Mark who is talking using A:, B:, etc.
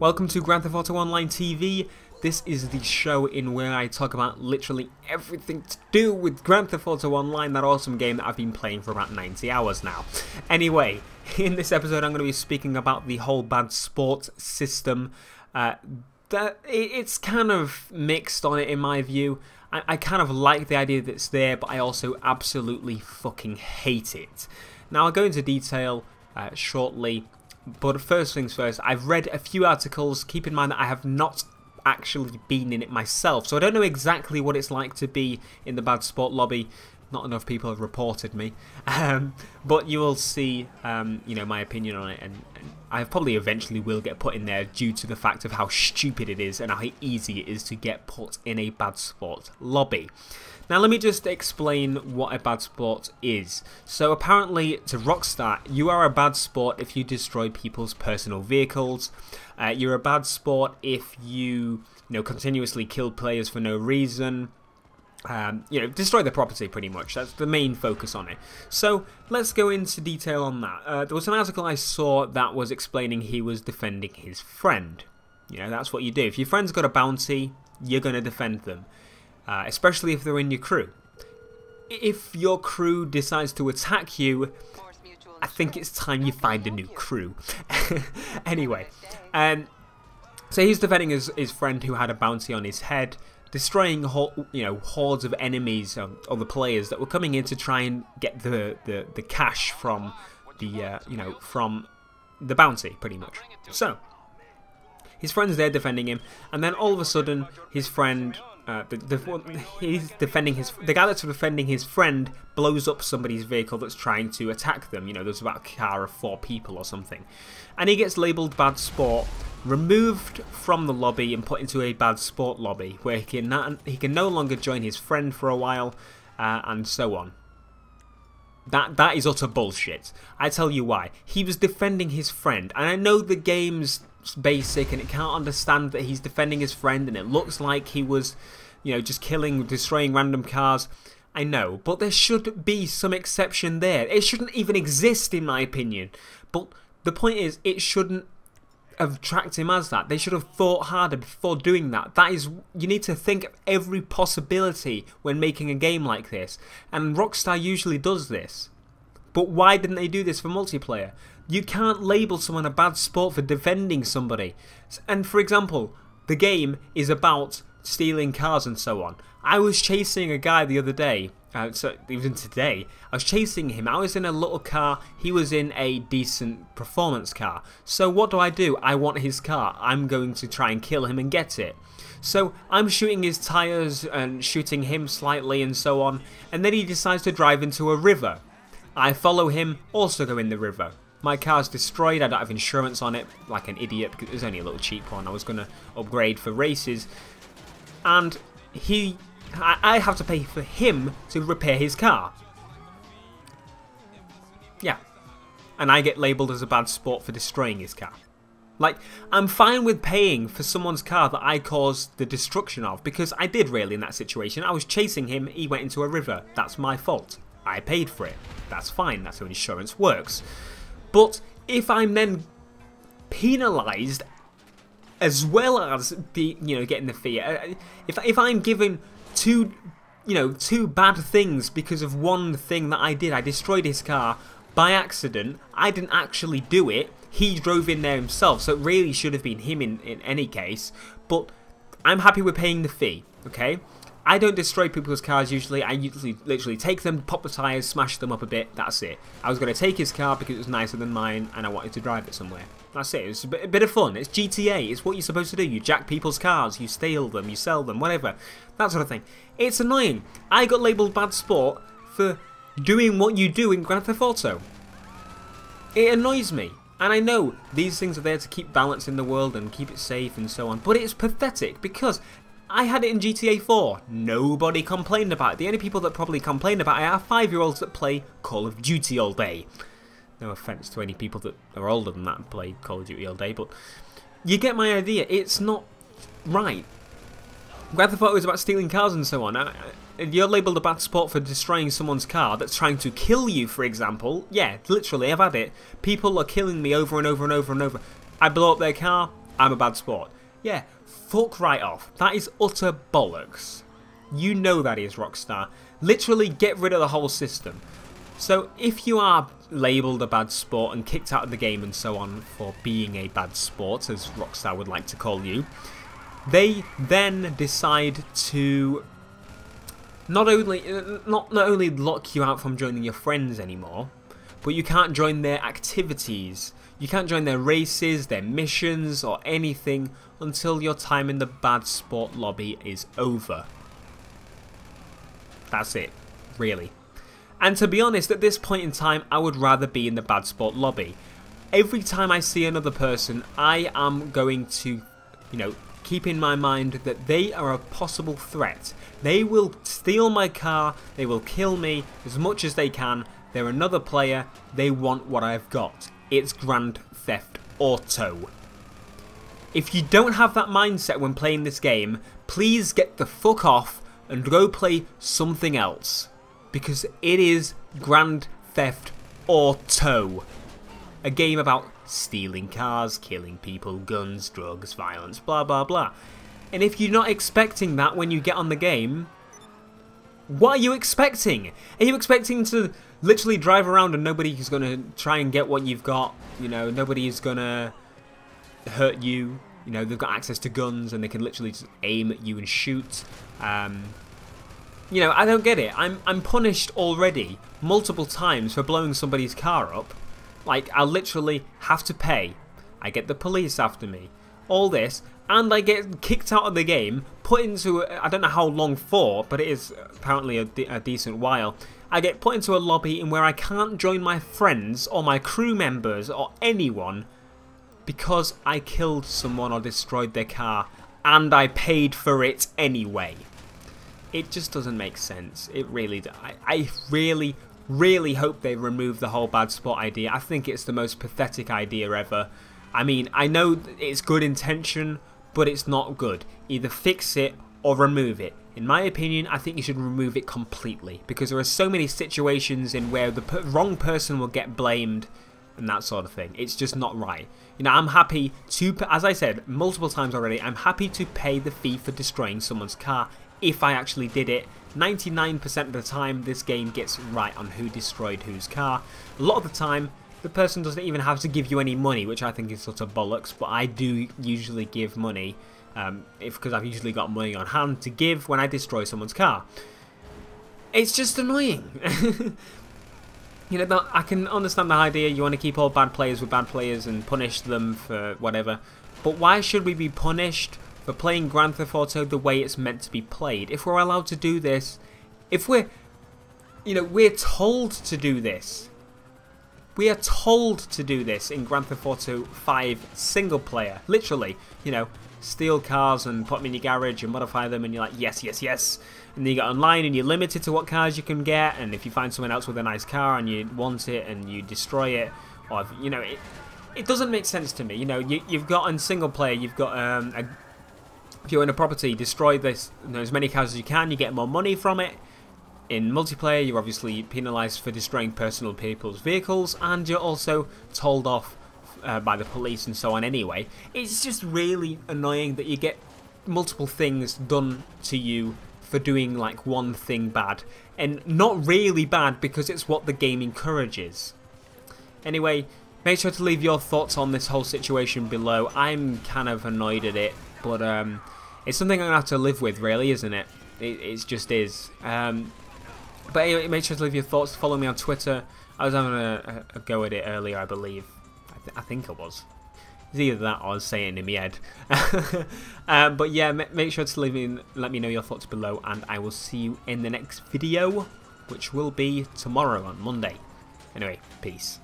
A: Welcome to Grand Theft Auto Online TV. This is the show in where I talk about literally everything to do with Grand Theft Auto Online, that awesome game that I've been playing for about 90 hours now. Anyway, in this episode I'm going to be speaking about the whole bad sport system. It's kind of mixed on it in my view. I kind of like the idea that it's there, but I also absolutely fucking hate it. Now I'll go into detail shortly. But first things first, I've read a few articles. Keep in mind that I have not actually been in it myself, so I don't know exactly what it's like to be in the bad sport lobby. Not enough people have reported me, but you will see, you know, my opinion on it, and I probably eventually will get put in there due to the fact of how stupid it is and how easy it is to get put in a bad sport lobby. Now let me just explain what a bad sport is. So apparently to Rockstar, you are a bad sport if you destroy people's personal vehicles. You're a bad sport if you continuously kill players for no reason. Destroy their property pretty much. That's the main focus on it. So let's go into detail on that. There was an article I saw that was explaining he was defending his friend. That's what you do. If your friend's got a bounty, you're going to defend them. Especially if they're in your crew. If your crew decides to attack you, I think it's time you find a new crew. Anyway, so he's defending his friend who had a bounty on his head, destroying hordes of enemies, other players that were coming in to try and get the cash from the from the bounty, pretty much. So his friend's there defending him, and then all of a sudden his friend. The guy that's defending his friend blows up somebody's vehicle that's trying to attack them. There's about a car of 4 people or something. And he gets labelled bad sport, removed from the lobby and put into a bad sport lobby where he can no longer join his friend for a while, and so on. That is utter bullshit. I tell you why. He was defending his friend, and I know the game's basic and it can't understand that he's defending his friend, and it looks like he was just destroying random cars. I know, but there should be some exception there. It shouldn't even exist in my opinion, but the point is it shouldn't have tracked him as that. They should have thought harder before doing that. You need to think of every possibility when making a game like this, and Rockstar usually does this. But why didn't they do this for multiplayer? You can't label someone a bad sport for defending somebody. And for example, the game is about stealing cars and so on. I was chasing a guy the other day, so even today, I was chasing him. I was in a little car, he was in a decent performance car. So what do? I want his car. I'm going to try and kill him and get it. So I'm shooting his tyres and shooting him slightly and so on, and then he decides to drive into a river. I follow him, also go in the river. My car's destroyed, I don't have insurance on it, like an idiot, because it was only a little cheap one. I was going to upgrade for races. And I have to pay for him to repair his car. Yeah. And I get labelled as a bad sport for destroying his car. Like, I'm fine with paying for someone's car that I caused the destruction of, because I did really in that situation. I was chasing him, he went into a river. That's my fault. I paid for it. That's fine, that's how insurance works. But if I'm then penalised as well as getting the fee, if I'm given two bad things because of one thing that I did, I destroyed his car by accident. I didn't actually do it. He drove in there himself, so it really should have been him in any case. But I'm happy with paying the fee. Okay. I don't destroy people's cars usually. I usually literally take them, pop the tyres, smash them up a bit, that's it. I was going to take his car because it was nicer than mine and I wanted to drive it somewhere. That's it. It's a bit of fun. It's GTA. It's what you're supposed to do. You jack people's cars, you steal them, you sell them, whatever. That sort of thing. It's annoying. I got labelled bad sport for doing what you do in Grand Theft Auto. It annoys me. And I know these things are there to keep balance in the world and keep it safe and so on, but it's pathetic because I had it in GTA 4. Nobody complained about it. The only people that probably complain about it are 5-year-olds that play Call of Duty all day. No offence to any people that are older than that and play Call of Duty all day, but you get my idea. It's not right. Grand Theft Auto is about stealing cars and so on. You're labelled a bad sport for destroying someone's car that's trying to kill you, for example. Yeah, literally, I've had it. People are killing me over and over and over and over. I blow up their car. I'm a bad sport. Yeah, fuck right off. That is utter bollocks. You know that is, Rockstar. Literally get rid of the whole system. So if you are labelled a bad sport and kicked out of the game and so on for being a bad sport, as Rockstar would like to call you, they then decide to not only lock you out from joining your friends anymore, but you can't join their activities. You can't join their races, their missions, or anything until your time in the bad sport lobby is over. That's it, really. And to be honest, at this point in time, I would rather be in the bad sport lobby. Every time I see another person, I am going to, keep in my mind that they are a possible threat. They will steal my car, they will kill me as much as they can. They're another player, they want what I've got. It's Grand Theft Auto. If you don't have that mindset when playing this game, please get the fuck off and go play something else. Because it is Grand Theft Auto. A game about stealing cars, killing people, guns, drugs, violence, blah blah blah. And if you're not expecting that when you get on the game, what are you expecting? Are you expecting to literally drive around and nobody's going to try and get what you've got? Nobody's going to hurt you. They've got access to guns and they can literally just aim at you and shoot. I don't get it. I'm punished already multiple times for blowing somebody's car up. Like, I literally have to pay. I get the police after me. All this, and I get kicked out of the game, put into, I don't know how long for, but it is apparently a decent while. I get put into a lobby in where I can't join my friends or my crew members or anyone because I killed someone or destroyed their car, and I paid for it anyway. It just doesn't make sense. It really does. I really hope they remove the whole bad sport idea. I think it's the most pathetic idea ever. I mean, I know it's good intention, but it's not good. Either fix it or remove it. In my opinion, I think you should remove it completely, because there are so many situations in where the wrong person will get blamed and that sort of thing. It's just not right. I'm happy to, as I said multiple times already, I'm happy to pay the fee for destroying someone's car if I actually did it. 99% of the time this game gets right on who destroyed whose car. A lot of the time the person doesn't even have to give you any money, which I think is sort of bollocks, but I do usually give money because I've usually got money on hand to give when I destroy someone's car. It's just annoying. I can understand the idea, you want to keep all bad players with bad players and punish them for whatever, but why should we be punished for playing Grand Theft Auto the way it's meant to be played? If we're allowed to do this, if we're told to do this. We are told to do this in Grand Theft Auto 5 single player. Literally, steal cars and put them in your garage and modify them, and you're like, yes, yes, yes. And then you get online and you're limited to what cars you can get, and if you find someone else with a nice car and you want it and you destroy it, or it doesn't make sense to me. You've got in single player, you've got if you're in a property, destroy this, as many cars as you can, you get more money from it. In multiplayer, you're obviously penalised for destroying personal people's vehicles, and you're also told off by the police and so on anyway. It's just really annoying that you get multiple things done to you for doing like one thing bad, and not really bad because it's what the game encourages. Anyway, make sure to leave your thoughts on this whole situation below. I'm kind of annoyed at it, but it's something I'm going to have to live with, really, isn't it? It just is. But anyway, make sure to leave your thoughts. Follow me on Twitter. I was having a go at it earlier, I believe. I think I was. It's either that or I was saying it in my head. But yeah, make sure to let me know your thoughts below, and I will see you in the next video, which will be tomorrow on Monday. Anyway, peace.